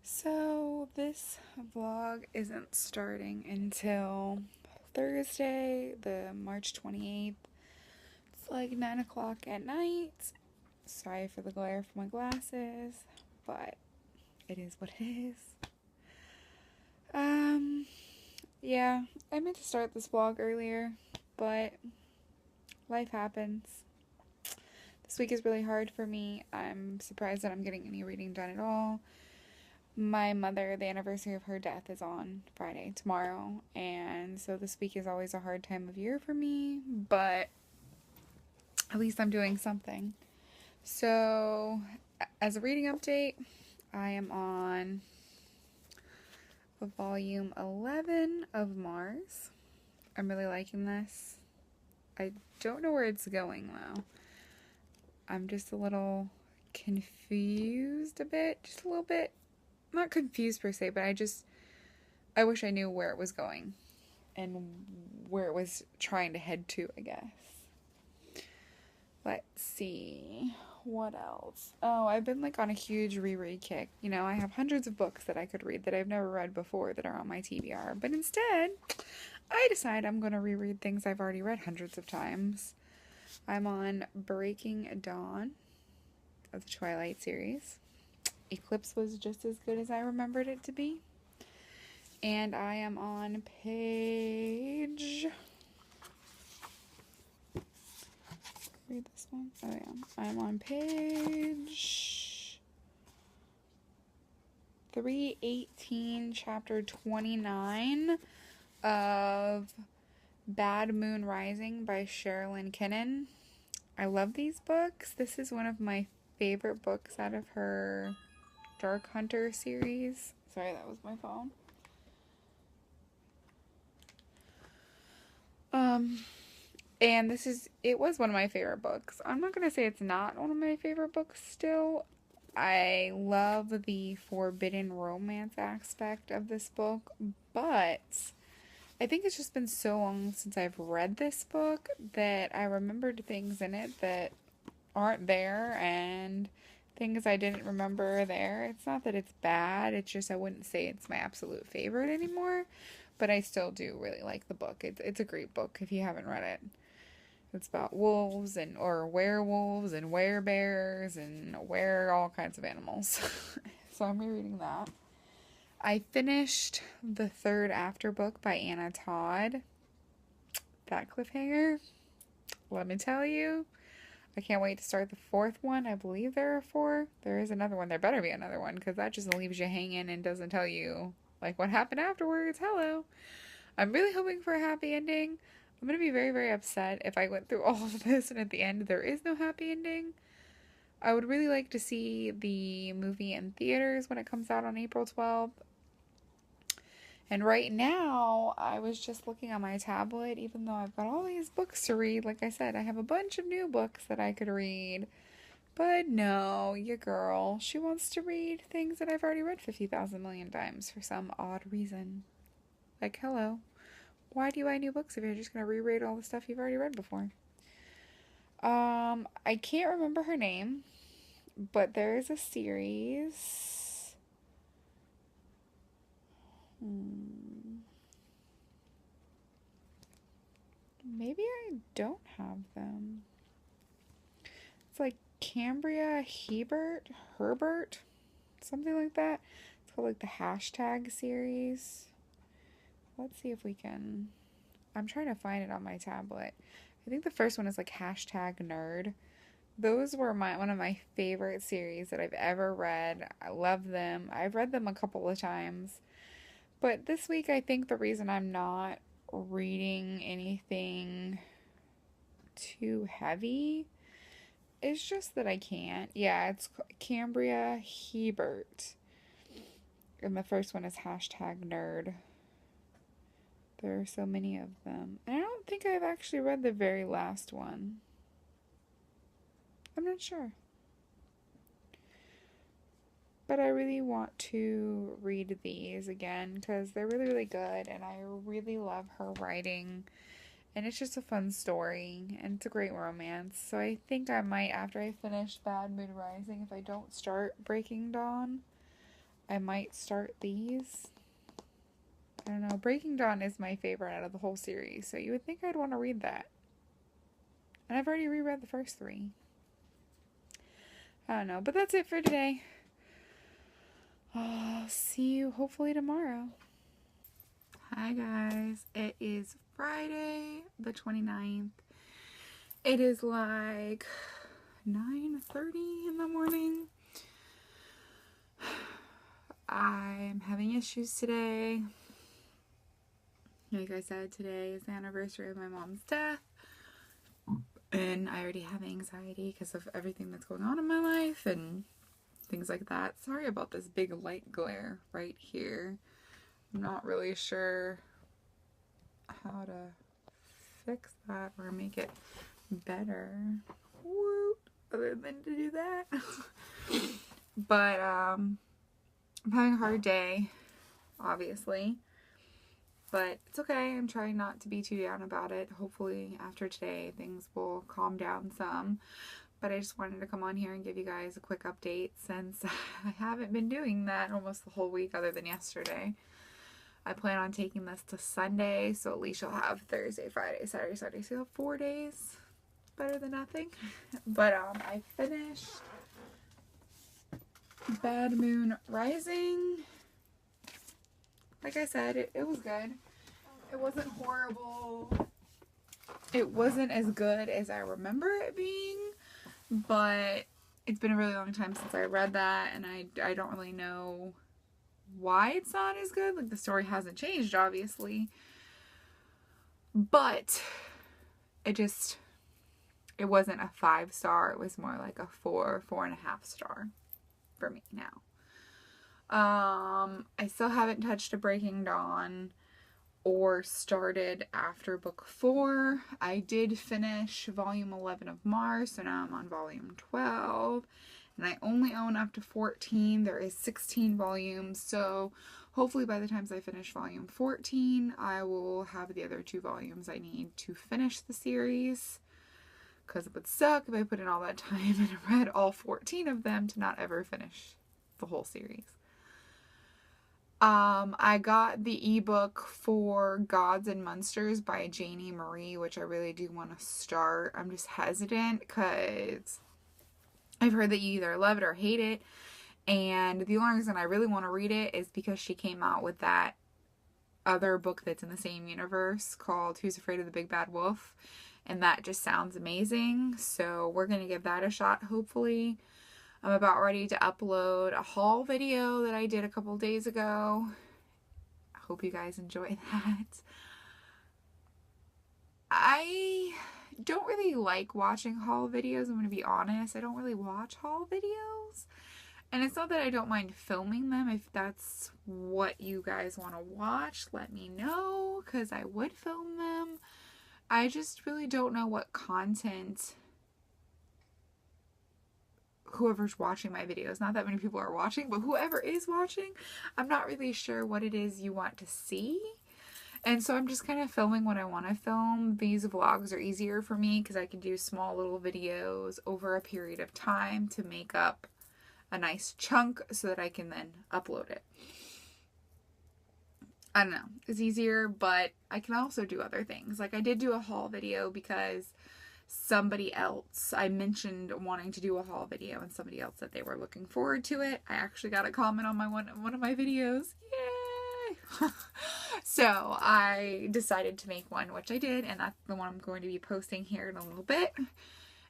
So, this vlog isn't starting until Thursday, the March 28th. It's like 9 o'clock at night. Sorry for the glare from my glasses, but it is what it is. Um, yeah, I meant to start this vlog earlier, but life happens. This week is really hard for me. I'm surprised that I'm getting any reading done at all. My mother, the anniversary of her death is on Friday, tomorrow, and so this week is always a hard time of year for me, but at least I'm doing something. So, as a reading update, I am on volume 11 of Mars. I'm really liking this. I don't know where it's going though. I'm just a little confused a bit, just a little bit. Not confused per se, but I wish I knew where it was going and where it was trying to head to, I guess. Let's see. What else? Oh, I've been like on a huge reread kick. You know, I have hundreds of books that I could read that I've never read before that are on my TBR. But instead, I decide I'm going to reread things I've already read hundreds of times. I'm on Breaking Dawn of the Twilight series. Eclipse was just as good as I remembered it to be. And I am on page... Read this one? Oh yeah. I'm on page 318, chapter 29 of Bad Moon Rising by Sherilyn Kennan. I love these books. This is one of my favorite books out of her Dark Hunter series. Sorry, that was my phone. And it was one of my favorite books. I'm not going to say it's not one of my favorite books still. I love the forbidden romance aspect of this book, but I think it's just been so long since I've read this book that I remembered things in it that aren't there and things I didn't remember are there. It's not that it's bad, it's just I wouldn't say it's my absolute favorite anymore, but I still do really like the book. It's a great book if you haven't read it. It's about wolves or werewolves and werebears and all kinds of animals. So I'm rereading that. I finished the third after book by Anna Todd. That cliffhanger, let me tell you, I can't wait to start the fourth one. I believe there are four. There is another one. There better be another one because that just leaves you hanging and doesn't tell you like what happened afterwards. Hello. I'm really hoping for a happy ending. I'm going to be very, very upset if I went through all of this and at the end there is no happy ending. I would really like to see the movie in theaters when it comes out on April 12th. And right now, I was just looking on my tablet, even though I've got all these books to read. Like I said, I have a bunch of new books that I could read. But no, your girl, she wants to read things that I've already read 50,000 million times for some odd reason. Like, hello. Why do you buy new books if you're just going to reread all the stuff you've already read before? I can't remember her name, but there is a series. Maybe I don't have them. It's like Cambria Herbert, something like that. It's called like the hashtag series. Let's see if we can. I'm trying to find it on my tablet. I think the first one is like hashtag nerd. Those were one of my favorite series that I've ever read. I love them. I've read them a couple of times. But this week I think the reason I'm not reading anything too heavy is just that I can't. Yeah, it's Cambria Hebert. And the first one is hashtag nerd. There are so many of them. And I don't think I've actually read the very last one. I'm not sure. But I really want to read these again because they're really, really good. And I really love her writing. And it's just a fun story. And it's a great romance. So I think I might, after I finish Bad Moon Rising, if I don't start Breaking Dawn, I might start these. I don't know. Breaking Dawn is my favorite out of the whole series, so you would think I'd want to read that. And I've already reread the first 3. I don't know, but that's it for today. I'll see you hopefully tomorrow. Hi guys, it is Friday the 29th. It is like 9:30 in the morning. I'm having issues today. Like I said, today is the anniversary of my mom's death. And I already have anxiety because of everything that's going on in my life and things like that. Sorry about this big light glare right here. I'm not really sure how to fix that or make it better. Whoop, other than to do that. But I'm having a hard day, obviously. But it's okay. I'm trying not to be too down about it. Hopefully after today things will calm down some. But I just wanted to come on here and give you guys a quick update since I haven't been doing that almost the whole week other than yesterday. I plan on taking this to Sunday, so at least you'll have Thursday, Friday, Saturday, Sunday. So you'll have 4 days. Better than nothing. But I finished Bad Moon Rising. Like I said, it was good. It wasn't horrible. It wasn't as good as I remember it being, but it's been a really long time since I read that, and I don't really know why it's not as good. Like, the story hasn't changed, obviously, but it wasn't a 5-star. It was more like a 4.5 star for me now. I still haven't touched a Breaking Dawn or started after book 4. I did finish volume 11 of Mars, so now I'm on volume 12. And I only own up to 14. There is 16 volumes, so hopefully by the time I finish volume 14, I will have the other 2 volumes I need to finish the series. Because it would suck if I put in all that time and read all 14 of them to not ever finish the whole series. I got the ebook for Gods and Monsters by Janie Marie, which I really do want to start. I'm just hesitant because I've heard that you either love it or hate it. And the only reason I really want to read it is because she came out with that other book that's in the same universe called Who's Afraid of the Big Bad Wolf. And that just sounds amazing. So we're going to give that a shot, hopefully. I'm about ready to upload a haul video that I did a couple days ago. I hope you guys enjoy that. I don't really like watching haul videos. I'm going to be honest. I don't really watch haul videos. And it's not that I don't mind filming them. If that's what you guys want to watch, let me know, because I would film them. I just really don't know what content whoever's watching my videos, not that many people are watching, but whoever is watching, I'm not really sure what it is you want to see. And so I'm just kind of filming what I want to film. These vlogs are easier for me because I can do small little videos over a period of time to make up a nice chunk so that I can then upload it. I don't know. It's easier, but I can also do other things. Like, I did do a haul video because somebody else, I mentioned wanting to do a haul video, and somebody else said they were looking forward to it. I actually got a comment on one of my videos. Yay! So I decided to make one, which I did, and that's the one I'm going to be posting here in a little bit.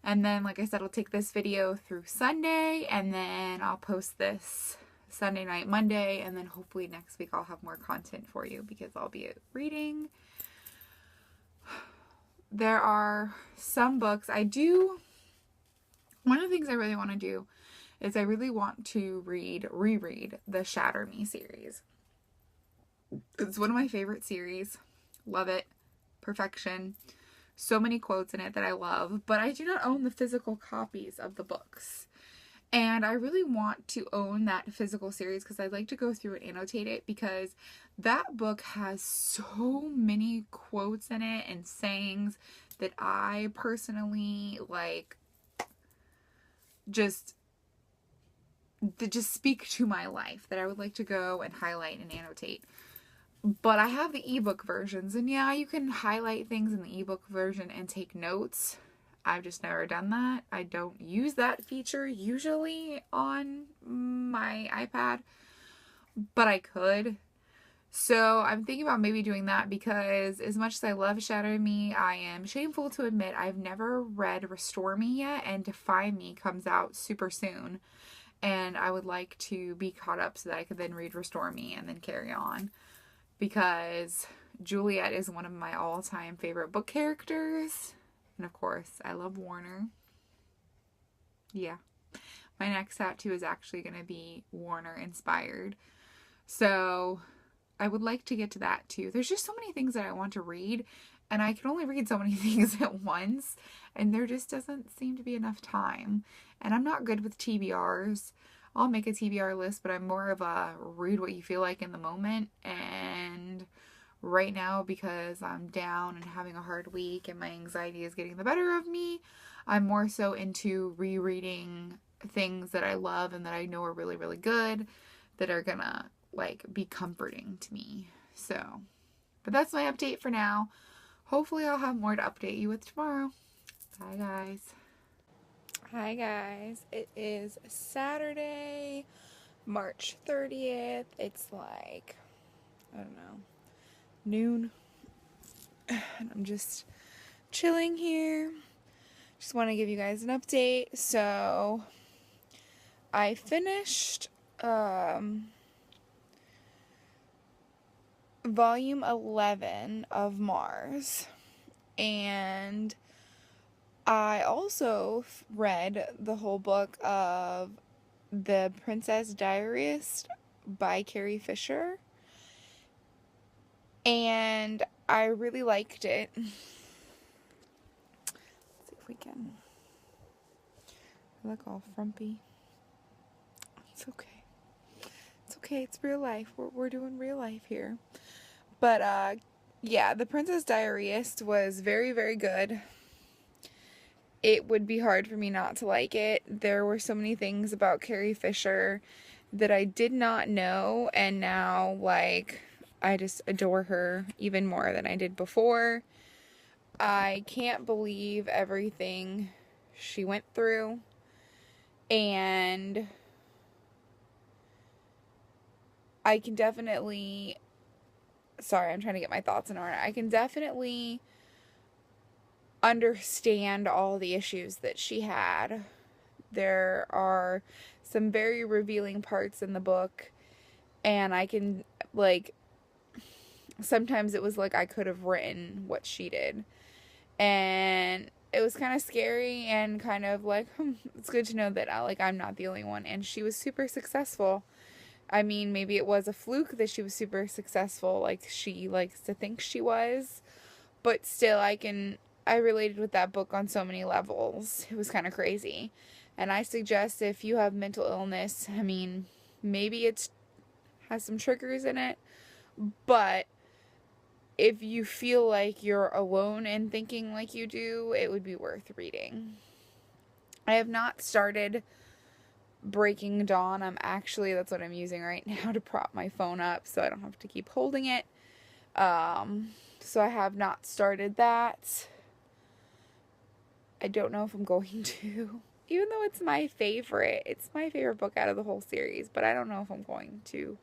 And then, like I said, I'll take this video through Sunday, and then I'll post this Sunday night, Monday, and then hopefully next week I'll have more content for you because I'll be reading. There are some books one of the things I really want to do is I really want to reread the Shatter Me series. It's one of my favorite series. Love it. Perfection. So many quotes in it that I love, but I do not own the physical copies of the books. And I really want to own that physical series because I'd like to go through and annotate it, because that book has so many quotes in it and sayings that I personally just that just speak to my life that I would like to go and highlight and annotate. But I have the ebook versions, and yeah, you can highlight things in the ebook version and take notes. I've just never done that. I don't use that feature usually on my iPad, but I could. So I'm thinking about maybe doing that, because as much as I love Shatter Me, I am shameful to admit I've never read Restore Me yet, and Defy Me comes out super soon. And I would like to be caught up so that I could then read Restore Me and then carry on. Because Juliet is one of my all-time favorite book characters. And of course, I love Warner. Yeah. My next tattoo is actually going to be Warner inspired. So I would like to get to that too. There's just so many things that I want to read, and I can only read so many things at once, and there just doesn't seem to be enough time. And I'm not good with TBRs. I'll make a TBR list, but I'm more of a read what you feel like in the moment. And right now, because I'm down and having a hard week and my anxiety is getting the better of me, I'm more so into rereading things that I love and that I know are really, really good, that are gonna like be comforting to me. So, but that's my update for now. Hopefully I'll have more to update you with tomorrow. Bye guys. Hi guys. It is Saturday, March 30th. It's like, I don't know, noon. And I'm just chilling here. Just want to give you guys an update. So, I finished volume 11 of Mars, and I also read the whole book of The Princess Diarist by Carrie Fisher, and I really liked it. Let's see if we can. I look all frumpy. It's okay. It's okay. It's real life. We're doing real life here. But, yeah, The Princess Diarist was very, very good. It would be hard for me not to like it. There were so many things about Carrie Fisher that I did not know, and now, like, I just adore her even more than I did before. I can't believe everything she went through, and I can definitely... Sorry, I'm trying to get my thoughts in order. I can definitely understand all the issues that she had. There are some very revealing parts in the book, and I can, like, sometimes it was like I could have written what she did. And it was kind of scary and kind of like, it's good to know that, like, I'm not the only one. And she was super successful. I mean, maybe it was a fluke that she was super successful, like she likes to think she was, but still, I related with that book on so many levels. It was kind of crazy. And I suggest if you have mental illness, I mean, maybe it has some triggers in it, but if you feel like you're alone in thinking like you do, it would be worth reading. I have not started Breaking Dawn. That's what I'm using right now to prop my phone up so I don't have to keep holding it. So I have not started that. I don't know if I'm going to, even though it's my favorite book out of the whole series, but I don't know if I'm going to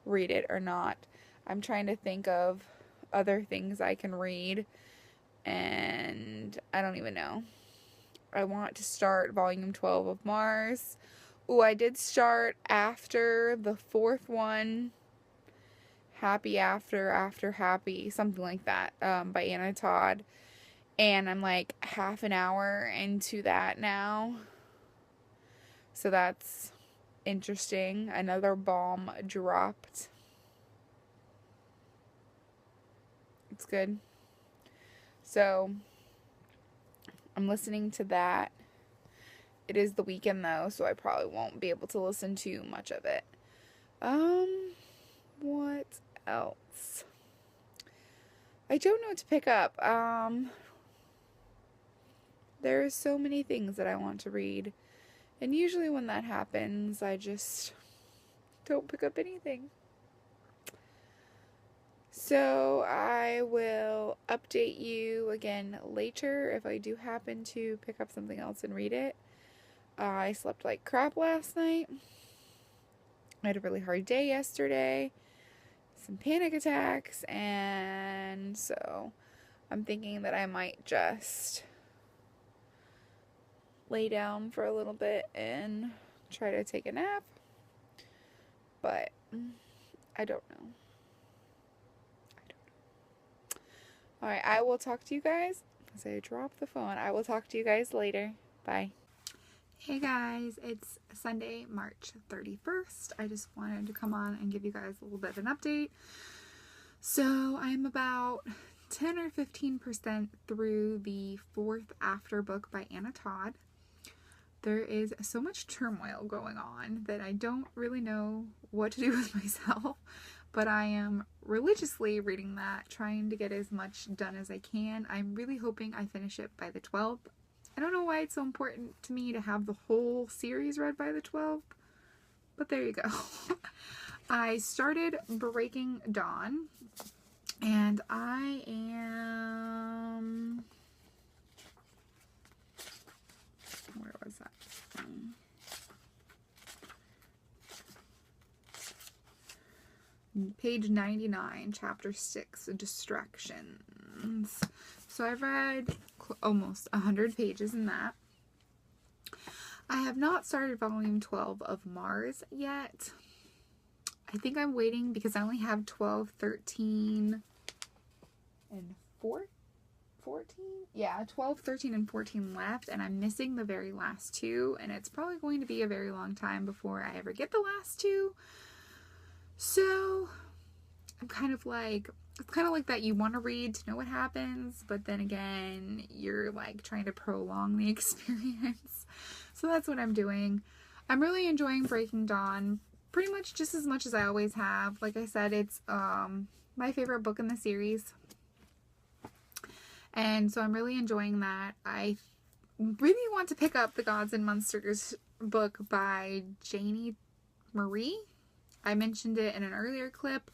read it or not. I'm trying to think of other things I can read, and I don't even know. I want to start volume 12 of Mars. Ooh, I did start after the fourth one, Happy After Happy, something like that, by Anna Todd. And I'm like half an hour into that now. So that's interesting. Another bomb dropped. It's good. So I'm listening to that. It is the weekend though, so I probably won't be able to listen to much of it. What else? I don't know what to pick up. There are so many things that I want to read And usually when that happens, I just don't pick up anything. So I will update you again later if I do happen to pick up something else and read it. I slept like crap last night. I had a really hard day yesterday. Some panic attacks. And so I'm thinking that I might just lay down for a little bit and try to take a nap. But I don't know. Alright, I will talk to you guys. As I drop the phone, I will talk to you guys later. Bye. Hey guys, it's Sunday, March 31st. I just wanted to come on and give you guys a little bit of an update. So I'm about 10 or 15% through the 4th After book by Anna Todd. There is so much turmoil going on that I don't really know what to do with myself, but I am religiously reading that, trying to get as much done as I can. I'm really hoping I finish it by the 12th. I don't know why it's so important to me to have the whole series read by the 12th, but there you go. I started Breaking Dawn, and I am... Where was that? Page 99, chapter 6, Distractions. So I've read almost 100 pages in that. I have not started volume 12 of Mars yet. I think I'm waiting because I only have 12, 13, and 14? Yeah, 12, 13, and 14 left, and I'm missing the very last two, and it's probably going to be a very long time before I ever get the last two. So I'm kind of like, it's kind of like that you want to read to know what happens, but then again, you're like trying to prolong the experience. So that's what I'm doing. I'm really enjoying Breaking Dawn, pretty much as I always have. Like I said, it's my favorite book in the series. And so I'm really enjoying that. I really want to pick up the Gods and Monsters book by Janie Marie. I mentioned it in an earlier clip.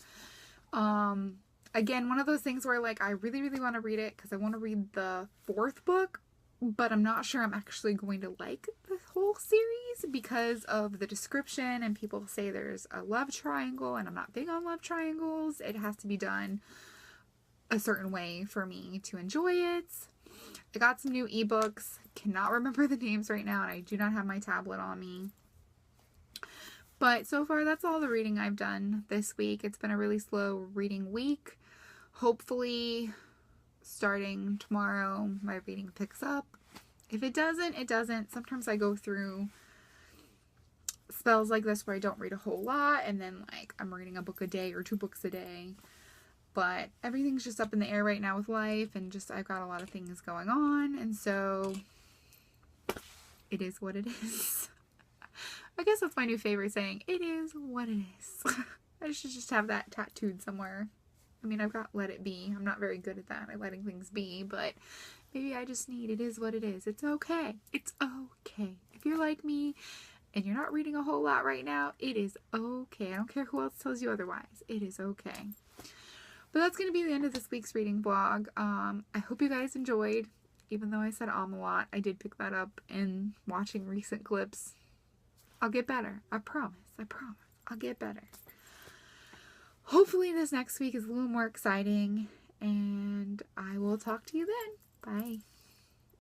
Again, one of those things where like I really want to read it because I want to read the 4th book, but I'm not sure I'm actually going to like the whole series because of the description, and people say there's a love triangle, and I'm not big on love triangles. It has to be done a certain way for me to enjoy it. I got some new ebooks. Cannot remember the names right now, and I do not have my tablet on me. But so far, that's all the reading I've done this week. It's been a really slow reading week. Hopefully, starting tomorrow, my reading picks up. If it doesn't, it doesn't. Sometimes I go through spells like this where I don't read a whole lot, and then like I'm reading a book a day or 2 books a day. But everything's just up in the air right now with life, and just I've got a lot of things going on, and so it is what it is. I guess that's my new favorite saying. It is what it is. I should just have that tattooed somewhere. I mean, I've got let it be. I'm not very good at that, at letting things be, but maybe I just need it is what it is. It's okay. It's okay. If you're like me and you're not reading a whole lot right now, it is okay. I don't care who else tells you otherwise. It is okay. But that's going to be the end of this week's reading vlog. I hope you guys enjoyed. Even though I said a lot, I did pick that up in watching recent clips. I'll get better. I promise. I promise. I'll get better. Hopefully this next week is a little more exciting, and I will talk to you then. Bye.